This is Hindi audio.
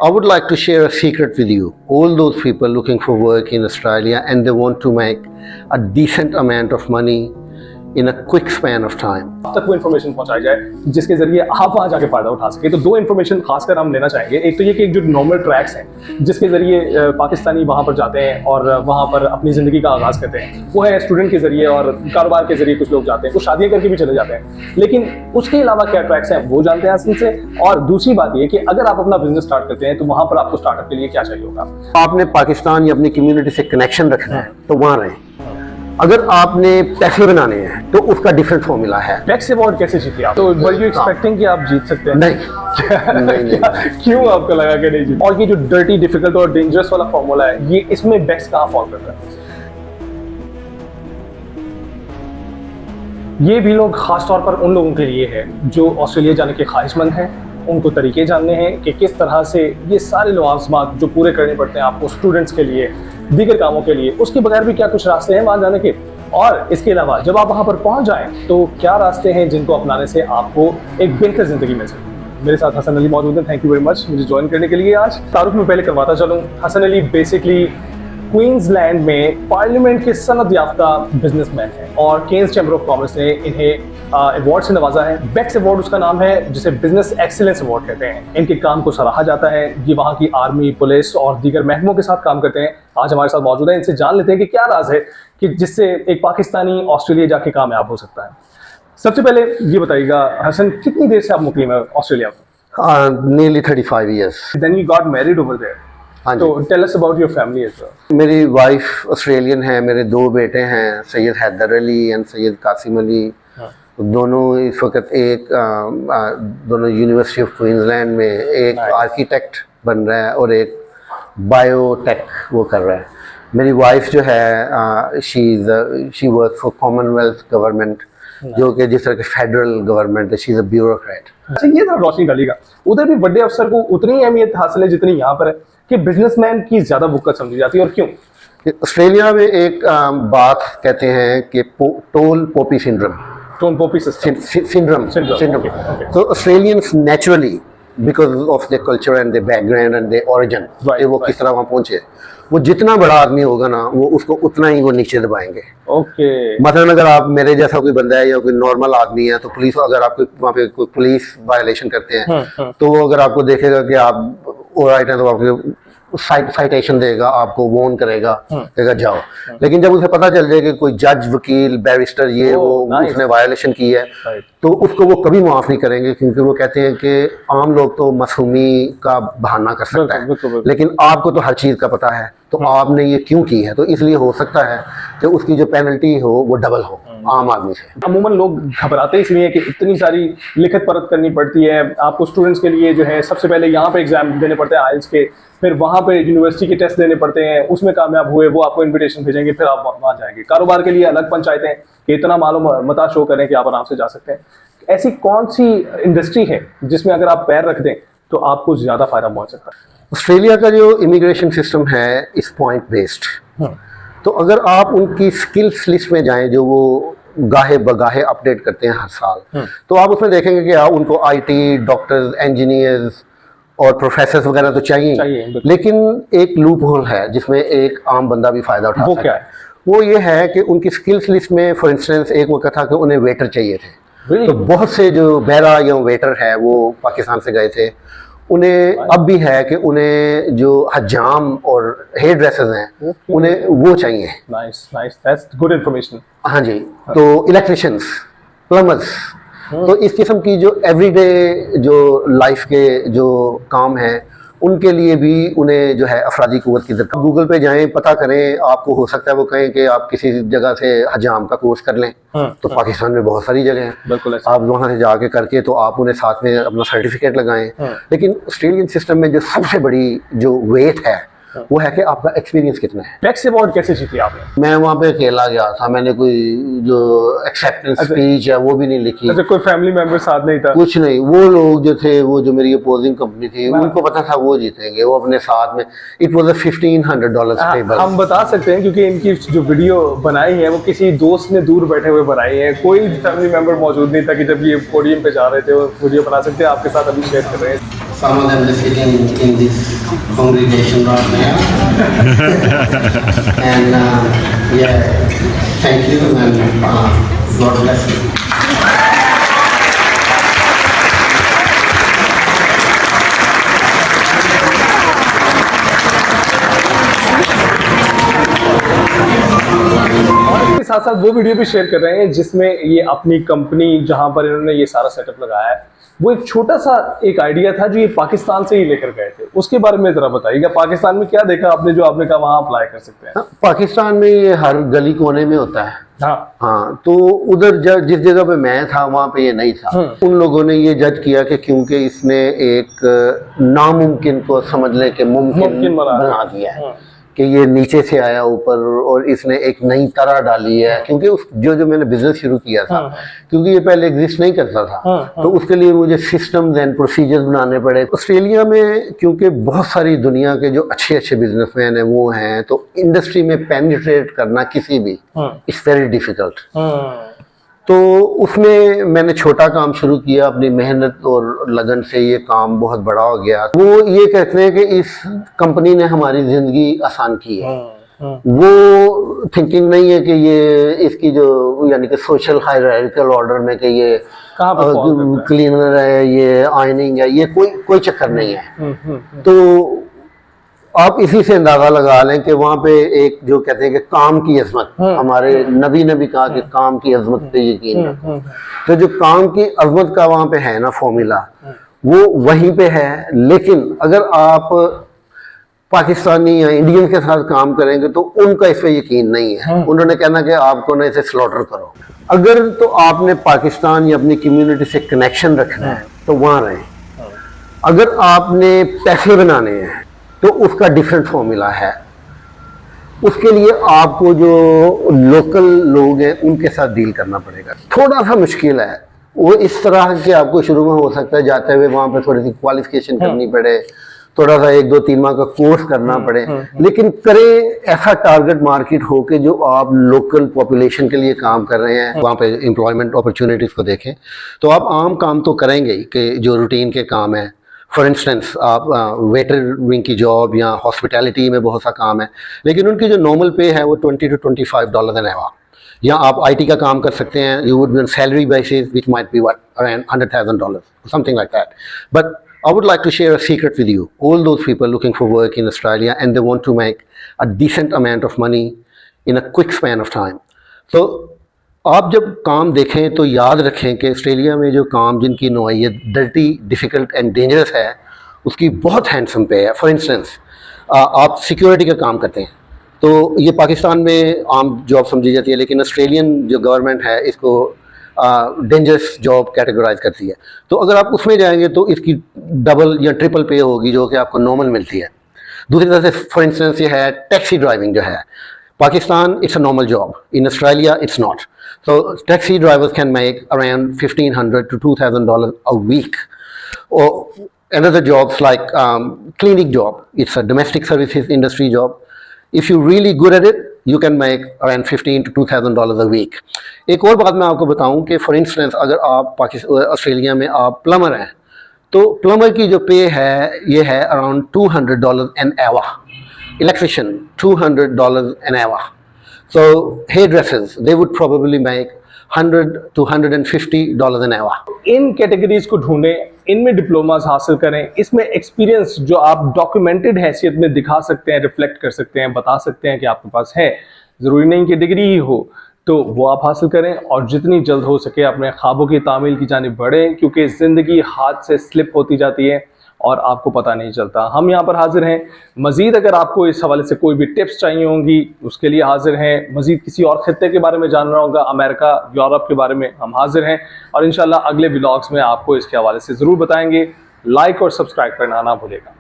I would like to share a secret with you. All those people looking for work in Australia and they want to make a decent amount of money in a quick span of time. आप तक वो इन्फॉर्मेशन पहुंचाई जाए जिसके जरिए आप वहां जाके फायदा उठा सके। तो दो इन्फॉर्मेशन खासकर हम लेना चाहेंगे। एक तो ये कि जो नॉर्मल ट्रैक्स हैं जिसके जरिए पाकिस्तानी वहां पर जाते हैं और वहां पर अपनी ज़िंदगी का आगाज़ करते हैं, वो है स्टूडेंट के जरिए और कारोबार के जरिए कुछ लोग जाते हैं, कुछ शादियां करके भी चले जाते हैं। लेकिन उसके अलावा क्या ट्रैक्स हैं वो जानते हैं असल से। और दूसरी बात ये कि अगर आप अपना बिजनेस स्टार्ट करते हैं तो वहां पर आपको स्टार्टअप के लिए क्या चाहिए होगा। आपने पाकिस्तान या अपनी कम्युनिटी से कनेक्शन रखना है तो वहाँ रहें। अगर आपने पैसे बनाने हैं तो उसका डिफरेंट फॉर्मूला है। टैक्स अवार्ड कैसे जीते आप? तो वर यू एक्सपेक्टिंग कि आप जीत सकते हैं? नहीं नहीं। क्यों आपको लगा कि नहीं जीत? और ये जो डर्टी, डिफिकल्ट और डेंजरस वाला फॉर्मूला है, ये इसमें बेक्स कहाँ फॉल करता है? ये भी लोग खास तौर पर उन लोगों के लिए है जो ऑस्ट्रेलिया जाने के ख्वाहिशमंद हैं। उनको तरीके जानने हैं कि किस तरह से ये सारे लवाज़मात जो पूरे करने पड़ते हैं आपको स्टूडेंट्स के लिए, दीगर कामों के लिए, उसके बगैर भी क्या कुछ रास्ते हैं वहाँ जाने के। और इसके अलावा जब आप वहाँ पर पहुँच जाएं तो क्या रास्ते हैं जिनको अपनाने से आपको एक बेहतर ज़िंदगी मिल सके। मेरे साथ हसन अली मौजूद हैं। थैंक यू वेरी मच मुझे ज्वाइन करने के लिए। आज तारुफ में पहले करवाता चलूँ, हसन अली बेसिकली क्वींसलैंड में पार्लियामेंट के सनद याफ्ता बिजनेसमैन हैं और केन्स चैम्बर ऑफ कॉमर्स ने इन्हें अवार्ड से नवाजा है। बेक्स अवार्ड उसका नाम है, जिसे बिजनेस एक्सीलेंस अवार्ड कहते हैं। इनके काम को सराहा जाता है। ये वहाँ की आर्मी, पुलिस और दीगर महकमों के साथ काम करते हैं। आज हमारे साथ मौजूद है, इनसे जान लेते हैं कि क्या राज है कि जिससे एक पाकिस्तानी ऑस्ट्रेलिया जाके कामयाब हो सकता है। सबसे पहले ये बताइएगा हसन, कितनी देर से आप मुकीम है ऑस्ट्रेलिया में? Nearly 35 years. Then you got married over there. हाँ जी। तो tell us about your family as well. मेरी वाइफ ऑस्ट्रेलियन है, मेरे दो बेटे हैं, सैयद हैदर अली एंड सैयद कासिम अली। दोनों इस वक्त दोनों यूनिवर्सिटी ऑफ क्वींसलैंड में एक आर्किटेक्ट बन रहा है और एक बायोटेक वो कर रहा है। मेरी वाइफ जो है she work for Commonwealth government, जो कि जिस तरह के फेडरल गवर्नमेंट है। She is a bureaucrat. अच्छा, ये था रोशनी डाली का। उधर भी बड़े अफसर को उतनी अहमियत हासिल है जितनी यहाँ पर है कि बिजनेसमैन की ज्यादा बुक्कत समझी जाती है। और क्यों? ऑस्ट्रेलिया में एक बात कहते हैं कि tall poppy syndrome. Tall poppy syndrome. तो Australians naturally because of the culture and the background and the origin, वो किस तरह वहाँ पहुँचे, वो जितना बड़ा आदमी होगा ना वो उसको उतना ही वो नीचे दबाएंगे। ओके। मतलब अगर आप मेरे जैसा कोई बंदा है या कोई नॉर्मल आदमी है तो पुलिस, अगर आप वहाँ पे कोई पुलिस वायलेशन करते हैं तो वो अगर आपको देखेगा कि आप ऑलराइट है तो आपको साइटेशन देगा, आपको वार्न करेगा, कहेगा जाओ। लेकिन जब उसे पता चल जाए कि कोई जज, वकील, बैरिस्टर ये उसने वायलेशन की है तो उसको वो कभी माफ नहीं करेंगे, क्योंकि वो कहते हैं कि आम लोग तो मासूमी का बहाना कर सकता है लेकिन आपको तो हर चीज़ का पता है, तो आपने ये क्यों की है। तो इसलिए हो सकता है कि उसकी जो पेनल्टी हो वो डबल हो आम आदमी से। अमूमन लोग घबराते इसलिए कि इतनी सारी लिखत परत करनी पड़ती है। आपको स्टूडेंट्स के लिए जो है सबसे पहले यहाँ पे एग्जाम देने पड़ते हैं आइल्स के, फिर वहाँ पे यूनिवर्सिटी के टेस्ट देने पड़ते हैं, उसमें कामयाब हुए वो आपको इन्विटेशन भेजेंगे, फिर आप वहाँ जाएंगे। कारोबार के लिए अलग पंचायतें कि इतना मालूम मता शो करें कि आप आराम से जा सकते हैं। ऐसी कौन सी इंडस्ट्री है जिसमें अगर आप पैर रख दें तो आपको ज्यादा फायदा पहुंच सकता है? ऑस्ट्रेलिया का जो इमिग्रेशन सिस्टम है इस पॉइंट बेस्ड। तो अगर आप उनकी स्किल्स लिस्ट में जाएं जो वो गाहे बगाहे अपडेट करते हैं हर साल, तो आप उसमें देखेंगे कि उनको आईटी, डॉक्टर्स, इंजीनियर्स और प्रोफेसर्स वगैरह तो चाहिए लेकिन एक लूप होल है जिसमें एक आम बंदा भी फायदा उठा सकता है। वो ये है कि उनकी स्किल्स लिस्ट में फॉर इंस्टेंस एक वक्त था कि उन्हें वेटर चाहिए थे। तो बहुत से जो बैरा या वेटर है वो पाकिस्तान से गए थे। उन्हें अब भी है कि उन्हें जो हजाम और हेयर ड्रेसर्स हैं उन्हें वो चाहिए। Nice, that's good information. हाँ जी। तो इलेक्ट्रिशियंस, प्लम्बर्स, तो इस किस्म की जो एवरीडे जो लाइफ के जो काम हैं उनके लिए भी उन्हें जो है अफरादी कुव्वत की दरकार। गूगल पे जाएं, पता करें, आपको हो सकता है वो कहें कि आप किसी जगह से हजाम का कोर्स कर लें। तो पाकिस्तान में बहुत सारी जगह हैं, बिल्कुल आप वहाँ से जाके करके तो आप उन्हें साथ में अपना सर्टिफिकेट लगाएं। लेकिन ऑस्ट्रेलियन सिस्टम में जो सबसे बड़ी जो वेट है वो है कि आपका एक्सपीरियंस कितना है। टैक्स अवार्ड कैसे जीती आपने? मैं वहाँ पे अकेला गया था, मैंने कोई जो एक्सेप्टेंस स्पीच है वो भी नहीं लिखी। अच्छा, कोई फैमिली मेंबर साथ नहीं था? कुछ नहीं। वो लोग जो थे, वो जो मेरी अपोजिंग कंपनी थी, उनको पता था वो जीतेंगे, वो अपने साथ में इट वाज $1,500 टेबल। हम बता सकते हैं क्योंकि इनकी जो वीडियो बनाई है वो किसी दोस्त ने दूर बैठे हुए बनाई है, कोई फैमिली मेंबर मौजूद नहीं था कि जब ये पोडियम पे जा रहे थे। वो वीडियो बना सकते हैं, आपके साथ अभी शेयर कर रहे हैं। some of them are sitting in this congregation right now. And yeah, thank you and God bless you. के साथ साथ वो वीडियो भी शेयर कर रहे हैं जिसमें ये अपनी कंपनी जहां पर इन्होंने ये सारा सेटअप लगाया है, वो एक छोटा सा एक आइडिया था जो ये पाकिस्तान से ही लेकर गए थे। उसके बारे में जरा बताइएगा, पाकिस्तान में क्या देखा आपने जो आपने कहा वहां अप्लाई कर सकते हैं? पाकिस्तान में ये हर गली कोने में होता है। हाँ, तो उधर जिस जगह पे मैं था वहाँ पे ये नहीं था। उन लोगों ने ये जज किया कि क्योंकि इसने एक नामुमकिन को समझ ले के मुमकिन बना दिया है कि ये नीचे से आया ऊपर, और इसने एक नई तरह डाली है। क्योंकि उस जो मैंने बिजनेस शुरू किया था, क्योंकि ये पहले एग्जिस्ट नहीं करता था, तो उसके लिए मुझे सिस्टम्स एंड प्रोसीजर्स बनाने पड़े। ऑस्ट्रेलिया में क्योंकि बहुत सारी दुनिया के जो अच्छे अच्छे बिजनेसमैन हैं वो हैं, तो इंडस्ट्री में पेनिट्रेट करना किसी भी इट्स वेरी डिफिकल्ट। तो उसमें मैंने छोटा काम शुरू किया, अपनी मेहनत और लगन से ये काम बहुत बड़ा हो गया। वो ये कहते हैं कि इस कंपनी ने हमारी ज़िंदगी आसान की है। वो थिंकिंग नहीं है कि ये इसकी जो यानी कि सोशल हायरार्किकल ऑर्डर में कि ये क्लीनर है, ये आयनिंग है, ये कोई चक्कर नहीं है। तो आप इसी से अंदाजा लगा लें कि वहाँ पे एक जो कहते हैं कि काम की अजमत, हमारे नबी ने भी कहा कि काम की अजमत पे यकीन रखो। तो जो काम की अजमत का वहाँ पे है ना फॉर्मूला, वो वहीं पे है। लेकिन अगर आप पाकिस्तानी या इंडियन के साथ काम करेंगे तो उनका इस पे यकीन नहीं है। उन्होंने कहना कि आपको ना इसे स्लॉटर करो। अगर तो आपने पाकिस्तान या अपनी कम्युनिटी से कनेक्शन रखना है तो वहाँ रहें। अगर आपने पैसे बनाने हैं तो उसका डिफरेंट फॉर्मूला है। उसके लिए आपको जो लोकल लोग हैं उनके साथ डील करना पड़ेगा। थोड़ा सा मुश्किल है वो, इस तरह के आपको शुरू में हो सकता है जाते हुए वहाँ पे थोड़ी सी क्वालिफिकेशन करनी पड़े, थोड़ा सा 1-2-3 माह का कोर्स करना पड़े, लेकिन करें ऐसा टारगेट मार्केट हो के जो आप लोकल पॉपुलेशन के लिए काम कर रहे हैं, वहाँ पे एम्प्लॉयमेंट अपॉर्चुनिटीज़ को देखें। तो आप आम काम तो करेंगे ही कि जो रूटीन के काम है। फॉर इंस्टेंस आप वेटरिंग की जॉब या हॉस्पिटैलिटी में बहुत सा काम है, लेकिन उनकी जो नॉर्मल पे है वो $20 to $25 एन आवर। या आप IT का काम कर सकते हैं, you would be on salary basis which might be around $100,000 something like that. But I would like to share a secret with you. All those people looking for work in Australia and they want to make a decent amount of money in a quick span of time. So आप जब काम देखें तो याद रखें कि ऑस्ट्रेलिया में जो काम जिनकी नौइयत डर्टी, डिफ़िकल्ट एंड डेंजरस है, उसकी बहुत हैंडसम पे है। फॉर इंस्टेंस आप सिक्योरिटी का काम करते हैं तो ये पाकिस्तान में आम जॉब समझी जाती है, लेकिन ऑस्ट्रेलियन जो गवर्नमेंट है इसको डेंजरस जॉब कैटेगराइज करती है। तो अगर आप उसमें जाएंगे तो इसकी डबल या ट्रिपल पे होगी जो कि आपको नॉर्मल मिलती है। दूसरी तरह से फॉर इंस्टेंस ये है टैक्सी ड्राइविंग जो है, Pakistan it's a normal job, in Australia it's not. So taxi drivers can make around $1,500 to $2,000 a week. Or another jobs like cleaning job, it's a domestic services industry job. If you're really good at it, you can make around $15,000 to $2,000 a week. एक और बात मैं आपको बताऊं कि फॉर इंस्टेंस अगर आप ऑस्ट्रेलिया में आप प्लम्बर हैं तो प्लम्बर की जो पे है ये है around $200 an hour. Electrician $200 an hour. So hairdressers, they would probably make $100 to $150 an hour. In categories को ढूंढें, इनमें डिप्लोमास हासिल करें, इसमें एक्सपीरियंस जो आप डॉक्यूमेंटेड हैसियत में दिखा सकते हैं, रिफ्लेक्ट कर सकते हैं, बता सकते हैं कि आपके पास है। ज़रूरी नहीं कि डिग्री ही हो, तो वो आप हासिल करें और जितनी जल्द हो सके अपने ख्वाबों की तामील की जानिब बढ़ें, क्योंकि ज़िंदगी हाथ से स्लिप होती जाती है और आपको पता नहीं चलता। हम यहाँ पर हाजिर हैं। मज़ीद अगर आपको इस हवाले से कोई भी टिप्स चाहिए होंगी उसके लिए हाजिर हैं। मज़ीद किसी और खित्ते के बारे में जानना होगा, अमेरिका, यूरोप के बारे में, हम हाजिर हैं और इंशाल्लाह अगले व्लॉग्स में आपको इसके हवाले से ज़रूर बताएंगे। लाइक और सब्सक्राइब करना ना भूलेगा।